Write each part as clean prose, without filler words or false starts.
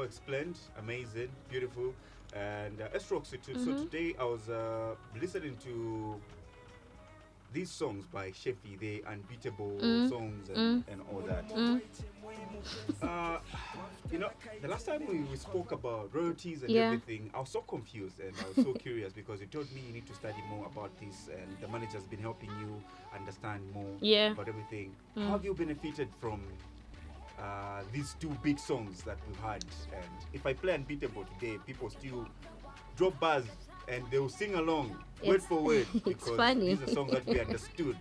explained. Amazing, beautiful, and Roxxy too. So today I was listening to these songs by Shefi, the unbeatable songs and all that. Uh, the last time we spoke about royalties and everything, I was so confused and I was so curious because you told me you need to study more about this and the manager's been helping you understand more about everything. How have you benefited from these two big songs that we've had? And if I play Unbeatable today, people still drop bars and they'll sing along word for word because funny. These are songs that we understood.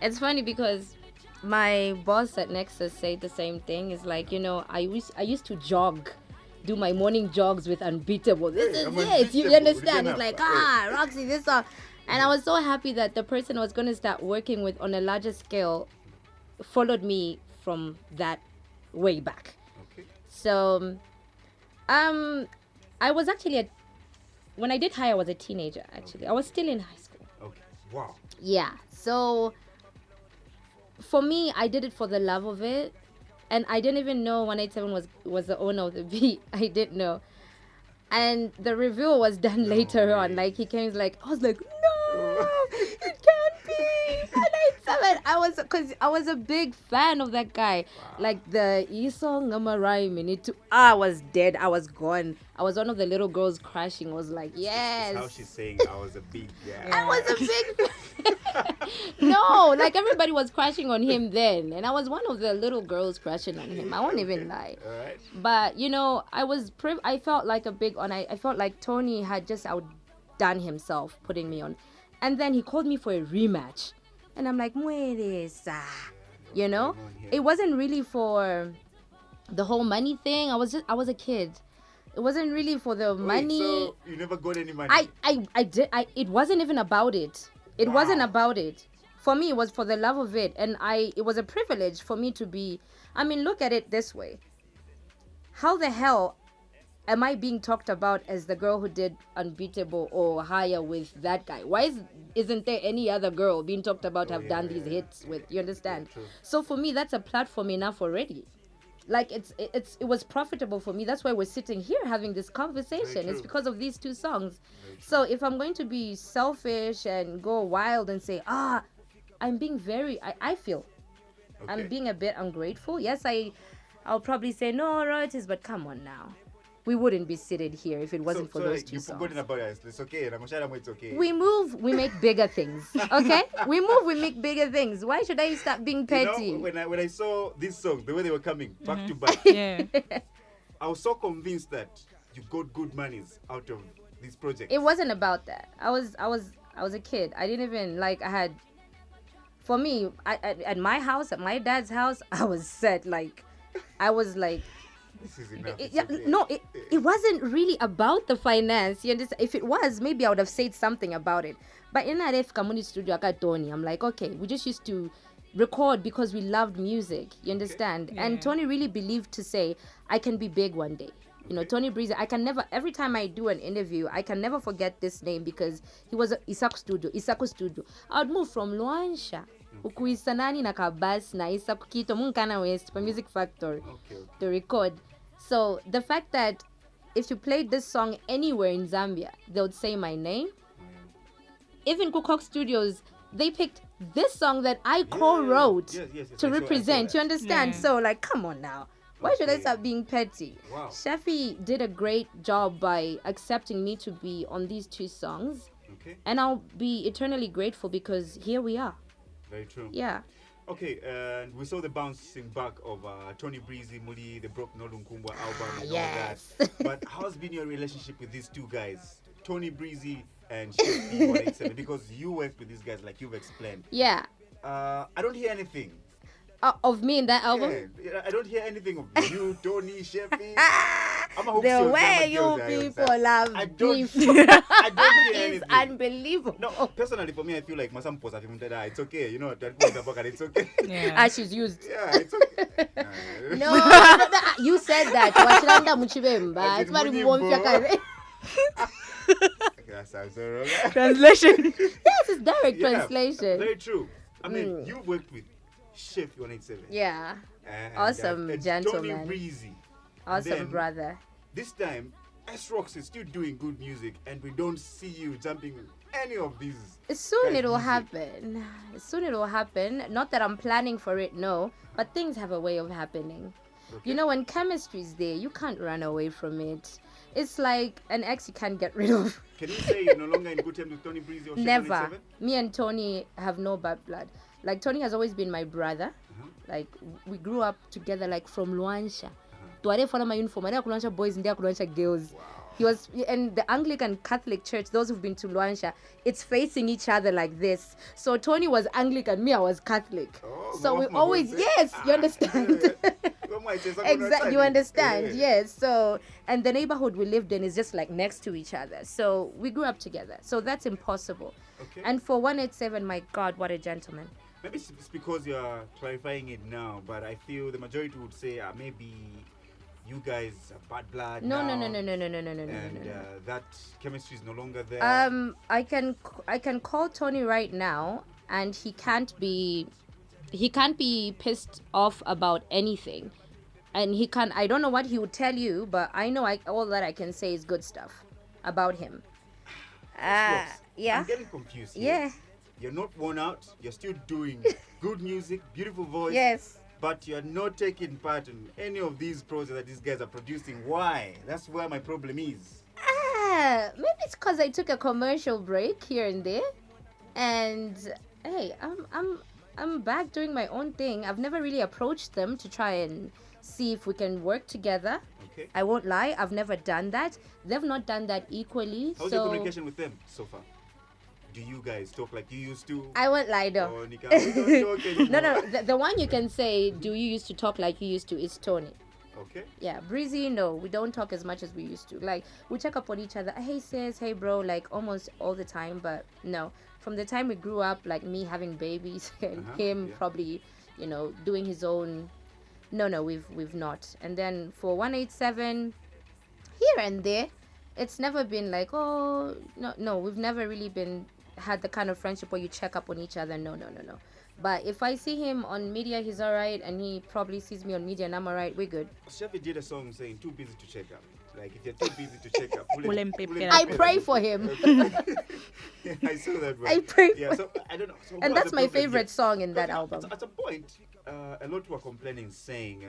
It's funny because my boss at Nexus said the same thing. It's like, I used to jog, do my morning jogs with Unbeatable. This is it. You understand? It's like, Roxy, this song. And I was so happy that the person I was going to start working with on a larger scale followed me from that way back. Okay. So, I was actually when I did high, I was a teenager, actually. I was still in high school. Okay. Wow. Yeah. So, for me, I did it for the love of it. And I didn't even know 187 was the owner of the beat. I didn't know. And the review was done later on. Like, he came, I was like, no, it can't be 187. Because I was a big fan of that guy. Wow. Like, the Isong Ngamarai, I was dead. I was gone. I was one of the little girls crashing. I was like, yes. That's how she's saying I was a big I was a big No, like everybody was crashing on him then. And I was one of the little girls crashing on him. I won't even lie. All right. But, I felt like I felt like Tony had just outdone himself putting me on. And then he called me for a rematch. And I'm like, it wasn't really for the whole money thing. I was a kid. It wasn't really for the money. So you never got any money? I did. It wasn't even about it. It wasn't about it. For me, it was for the love of it. And it was a privilege for me to be, look at it this way. How the hell am I being talked about as the girl who did Unbeatable or Higher with that guy? Why isn't there any other girl being talked about have done these hits with? You understand? Yeah, so for me, that's a platform enough already. Like it was profitable for me. That's why we're sitting here having this conversation. It's because of these two songs. So if I'm going to be selfish and go wild and say, I'm being I feel I'm being a bit ungrateful. Yes, I'll probably say no royalties, but come on now. We wouldn't be seated here if it wasn't for those two songs. You forgotten about it. It's okay. It's okay. We move, we make bigger things. Okay? We move, we make bigger things. Why should I stop being petty? When I saw these songs, the way they were coming back to back, I was so convinced that you got good monies out of this project. It wasn't about that. I was a kid. I didn't even for me, at my house, at my dad's house, I was set. I was like. This is enough. It wasn't really about the finance. You understand? If it was, maybe I would have said something about it. But in that community studio, I got Tony. I'm like, okay, we just used to record because we loved music. You understand? Yeah. And Tony really believed to say, I can be big one day. Tony Breezy, I can never, every time I do an interview, I can never forget this name because he was at Isaku Studio. I would move from Luansha, Ukuisanani na Kabas na Isaku Kito, Munkana West, for Music Factory to record. So the fact that if you played this song anywhere in Zambia, they would say my name. Even Kukok Studios, they picked this song that I co-wrote to represent. You understand? Yeah. So come on now. Why should I stop being petty? Wow. Shefi did a great job by accepting me to be on these two songs. Okay. And I'll be eternally grateful because here we are. Very true. Yeah. Okay, and we saw the bouncing back of Tonny Breezy, Muli, the Broke Nolunkumbwa album and yes. all that. But how's been your relationship with these two guys, Tonny Breezy and Shefi 187? Because you worked with these guys like you've explained. Yeah. I don't hear anything. Of me in that album? Yeah, I don't hear anything of you, Tony, Shefi. The way you people have beef I don't hear is anything. unbelievable. No, personally for me, I feel like Masam Posa it's okay. That goes the bucket, it's okay. Yeah. She's used. Yeah, it's okay. No, you said that. Wachilanda muchibemba. It's very That sounds so wrong. Translation. Yes, it's direct translation. Very true. You worked with Chef 187. Yeah. And, Awesome and gentleman. Tonny Breezy. Awesome, then, brother. This time, Roxxy is still doing good music, and we don't see you jumping on any of these. Soon it will music. happen. Soon it will happen. Not that I'm planning for it, no, but things have a way of happening. Okay. You know, when chemistry is there, you can't run away from it. It's like an ex you can't get rid of. Can you say you're no longer in good terms with Tonny Breezy or Never. 787? Me and Tony have no bad blood. Like, Tony has always been my brother. Like, we grew up together, like, from Luansha. Tuare for my uniform. I Luansha boys and Luansha girls. Wow. He was, and the Anglican Catholic Church, those who've been to Luansha, it's facing each other like this. So Tony was Anglican, me, I was Catholic. Oh, so we always, yes, you understand. Exactly, you understand, yes. So, and the neighborhood we lived in is just like next to each other. So we grew up together. So that's impossible. Okay. And for 187, my God, what a gentleman. Maybe it's because you're clarifying it now, but I feel the majority would say maybe you guys are bad blood. No, now, and that chemistry is no longer there. I can call Tony right now, and he can't be pissed off about anything, and I don't know what he would tell you, but I know all that I can say is good stuff about him. Yeah. I'm getting confused here. Yeah. You're not worn out. You're still doing good music, beautiful voice. Yes. But you're not taking part in any of these projects that these guys are producing. Why? That's where my problem is. Maybe it's because I took a commercial break here and there, and hey, I'm back doing my own thing. I've never really approached them to try and see if we can work together. Okay. I won't lie, I've never done that. They've not done that equally. How's your communication with them so far? Do you guys talk like you used to? I won't lie though. Oh, Nika, we don't talk anymore. No. The one you can say, do you used to talk like you used to, is Tony. Okay. Yeah, Breezy, no, we don't talk as much as we used to. Like, we check up on each other. Hey sis, hey bro, like almost all the time. But no, from the time we grew up, like me having babies and him probably, doing his own. No, we've not. And then for 187, here and there, it's never been like, oh no, we've never really had the kind of friendship where you check up on each other. No. But if I see him on media, he's alright, and he probably sees me on media and I'm alright, we're good. Chevy did a song saying too busy to check up. Like if you're too busy to check up, I pray for him. I saw that. Right. I pray. Yeah, so I don't know. So and that's my favorite song in that album. At some point, a lot were complaining, saying,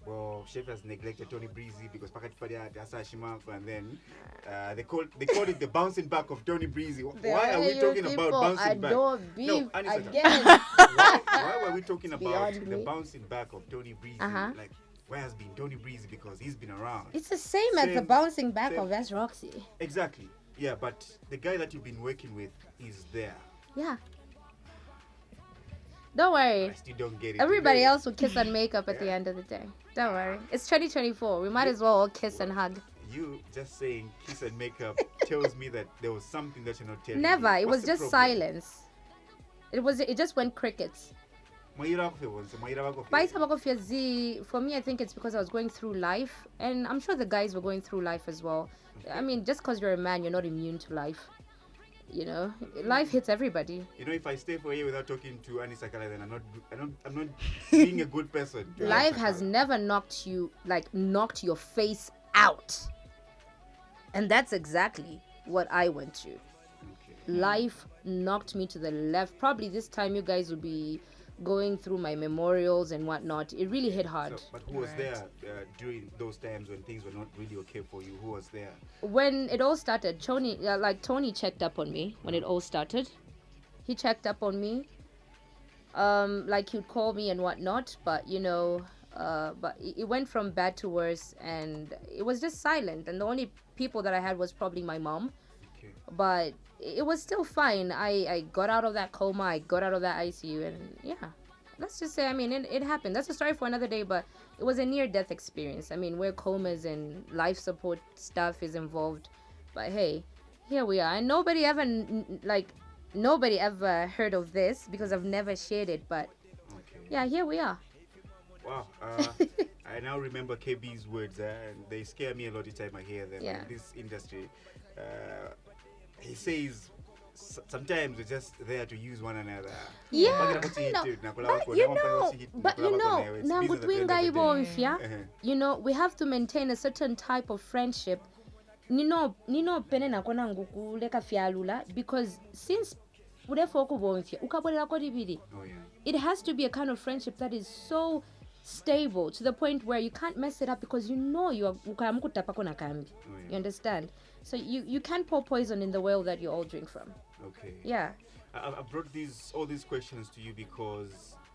well, Chef has neglected Tonny Breezy because and then they called it the bouncing back of Tonny Breezy. Why are we talking about bouncing back? No, again. Why were we talking about the bouncing back of Tonny Breezy? Like, where has been Tonny Breezy because he's been around? It's the same as the bouncing back of Roxxy. Exactly. Yeah, but the guy that you've been working with is there. Yeah. Don't worry. I still don't get it. Everybody else will kiss and make up at the end of the day. Don't worry. It's 2024. We might as well all kiss and hug. You just saying kiss and make up tells me that there was something that you're not telling Never. me. It was just silence. It just went crickets. For me, I think it's because I was going through life, and I'm sure the guys were going through life as well. Okay. I mean, just because you're a man, you're not immune to life. Life hits everybody. If I stay for a year without talking to Annie Sakala, then I'm not being a good person. Life has never knocked your face out, and that's exactly what I went through. Okay. Life knocked me to the left. Probably this time you guys will be going through my memorials and whatnot. It really hit hard. But who was there during those times when things were not really okay for you? Who was there? When it all started, Tony checked up on me when it all started. He checked up on me. Like he'd call me and whatnot, but but it went from bad to worse, and it was just silent. And the only people that I had was probably my mom. Okay. But it was still fine. I got out of that coma. I got out of that ICU, and yeah, let's just say, I mean, it happened. That's a story for another day, but it was a near-death experience. I mean, where comas and life support stuff is involved. But hey, here we are. And nobody ever heard of this because I've never shared it. But yeah, here we are. Wow. I now remember KB's words, and they scare me a lot each time I hear them in this industry. He says, sometimes we're just there to use one another. Yeah, but you know, nangu twinga ibomfya, you know, we have to maintain a certain type of friendship. Nino pene na kona nguku leka fialula because since it has to be a kind of friendship that is so stable to the point where you can't mess it up because you know you understand? So you can't pour poison in the well that you all drink from. Okay. Yeah. I brought all these questions to you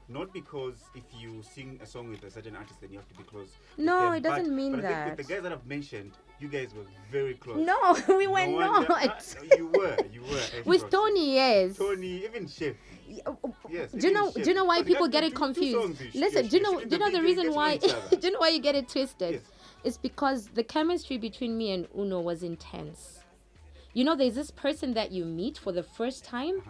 not because if you sing a song with a certain artist then you have to be close. No, it doesn't mean but that. I think with the guys that I've mentioned, you guys were very close. No, we were not. You were. With Tony, yes. Tony, even Chef. Yes. Do you know why people get it confused? Listen, do you know the reason why? Do you know why you get it twisted? Yes. It's because the chemistry between me and Uno was intense. You know, there's this person that you meet for the first time,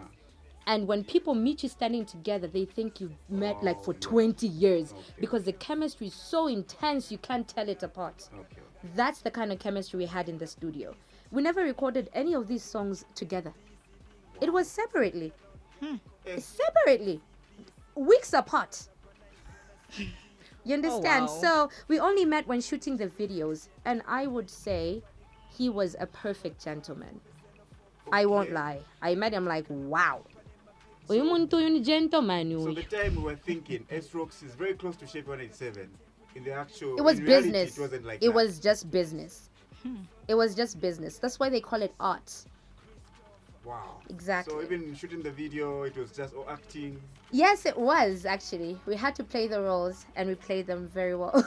and when people meet you standing together, they think you've met like for 20 years because the chemistry is so intense you can't tell it apart. Okay. That's the kind of chemistry we had in the studio. We never recorded any of these songs together. It was separately. Separately. Weeks apart. You understand? Oh, wow. So we only met when shooting the videos, and I would say he was a perfect gentleman. I won't lie. I met him like, wow. So Gentleman. the time we were thinking S-Roxxy is very close to Shape 187. In the actual, It was in reality, business. It wasn't like it that. was just business. It was just business. That's why they call it art. Wow. Exactly. So even shooting the video, it was just all acting. Yes, it was actually. We had to play the roles, and we played them very well.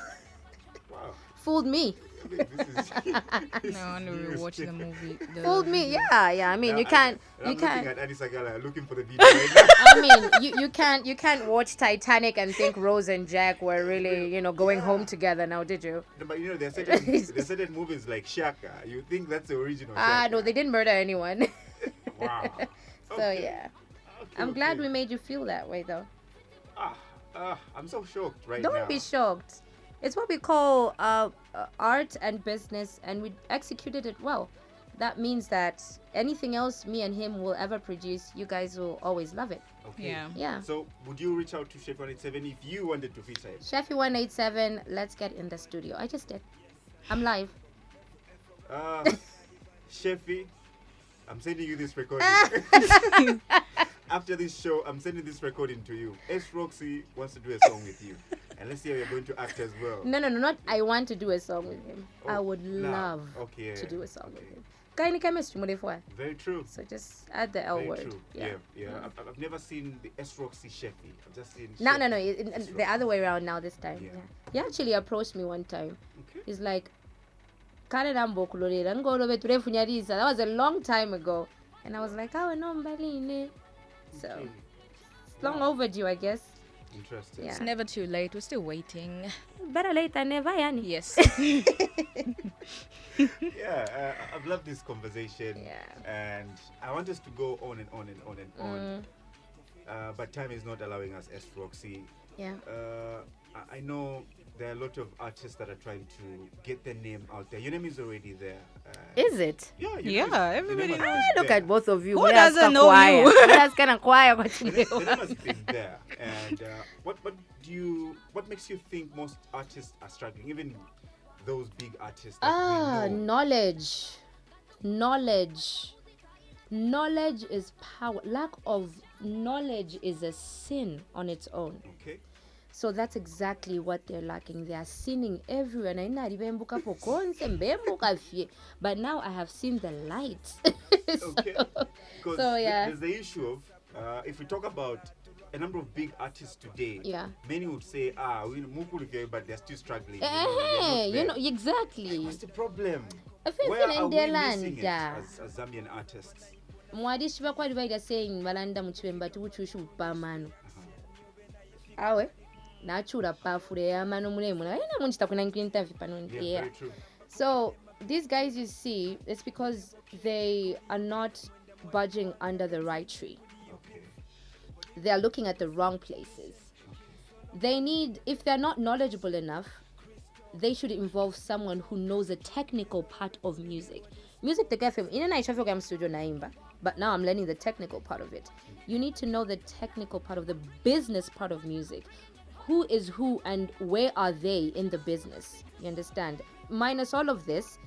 Wow. Fooled me. This is No, I want to rewatch the movie. Fooled me. Yeah. I mean, you can't. I'm You can't. looking at Anissa Gala, looking for the video right now. I mean, you can't watch Titanic and think Rose and Jack were really, going home together now, did you? No, but there are certain movies like Shaka. You think that's the original Shaka. No, they didn't murder anyone. Wow. So yeah. I'm glad we made you feel that way, though. I'm so shocked right now. Don't be shocked. It's what we call art and business, and we executed it well. That means that anything else me and him will ever produce, you guys will always love it. Okay. Yeah. So would you reach out to Chef 187 if you wanted to feature it? Chefy 187, let's get in the studio. I just did. I'm live. Chefy, I'm sending you this recording. After this show, I'm sending this recording to you. Roxxy wants to do a song with you. And let's see how you're going to act as well. No, not I want to do a song with him. Oh, I would love to do a song with him. Kaini chemistry mo defo. Very true. So just add the L Very word. true. Yeah. I've never seen the Roxxy Chefy. I've just seen No. Chefy. The other way around now this time. Yeah. He actually approached me one time. Okay. He's like, that was a long time ago. And I was like, no, so Okay. it's long overdue, I guess. Interesting. Yeah. It's never too late. We're still waiting. Better late than never, Yani. Yes. Yeah, I've loved this conversation. Yeah. And I want us to go on and on and on and on. But time is not allowing us, Roxxy. Yeah. I know there are a lot of artists that are trying to get their name out there. Your name is already there. Is it? Yeah, Yeah, everybody knows. Look at both of you. Who doesn't know you? That's kind of quiet. The name has been there. And what makes you think most artists are struggling? Even those big artists that we know. Knowledge is power. Lack of knowledge is a sin on its own. Okay. So that's exactly what they're lacking. They are sinning everywhere. But now I have seen the light. Okay. Because there's the issue of if we talk about a number of big artists today, many would say, but they're still struggling. Exactly. What's the problem? Where Where are we land? missing it as Zambian artists? Mwadishi bakwali baida saying balanda muchwemba tubuchushu upamano. Awe nachura pafure yamano mulemu na ina munchita kuna interview pano. Yeah, very true. So these guys you see, it's because they are not budging under the right tree. Okay. They are looking at the wrong places. They need, if they're not knowledgeable enough, they should involve someone who knows the technical part of music. Music the FM ina na ishafika studio naimba. but now I'm learning the technical part of it. You need to know the technical part of the business part of music. Who is who and where are they in the business? You understand? Minus all of this,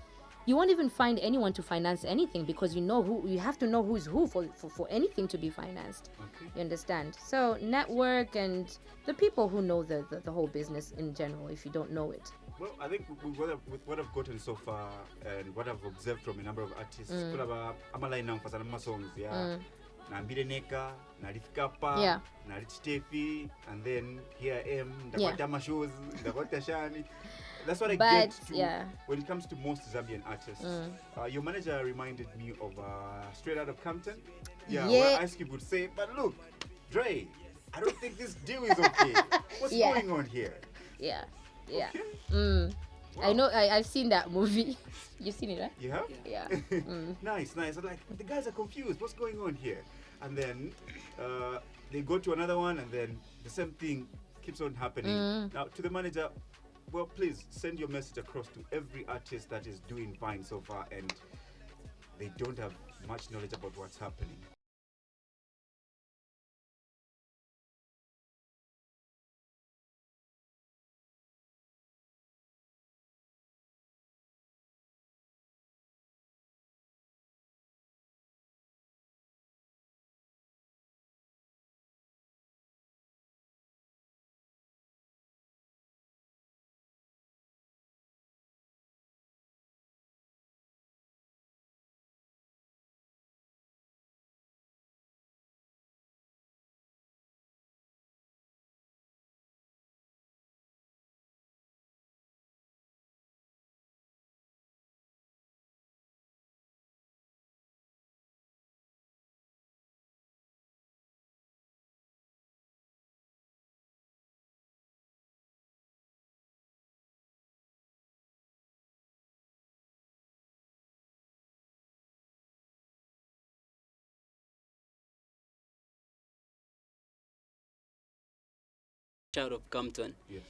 you won't even find anyone to finance anything, because you have to know who's who for anything to be financed. Okay. You understand? So network and the people who know the whole business in general, if you don't know it. Well, I think with what I've gotten so far and what I've observed from a number of artists, I'm a line now for some songs, yeah. Nambile Neka, Nalifikapa, Yeah. Nalichitefi, and then here I am, Yeah. Ndapata shows, Ndapata Shani. That's what I But, get to yeah. when it comes to most Zambian artists. Your manager reminded me of Straight Out of Compton. Yeah. Where Ice Cube would say, but look, Dre, I don't think this deal is okay. What's Yeah. going on here? Yeah. Yeah. Okay. I know. I've seen that movie. You've seen it, right? You have? Yeah. Nice. I'm like, the guys are confused. What's going on here? And then they go to another one, and then the same thing keeps on happening. Now, to the manager, well, please send your message across to every artist that is doing fine so far, and they don't have much knowledge about what's happening. Out of Compton. Yes.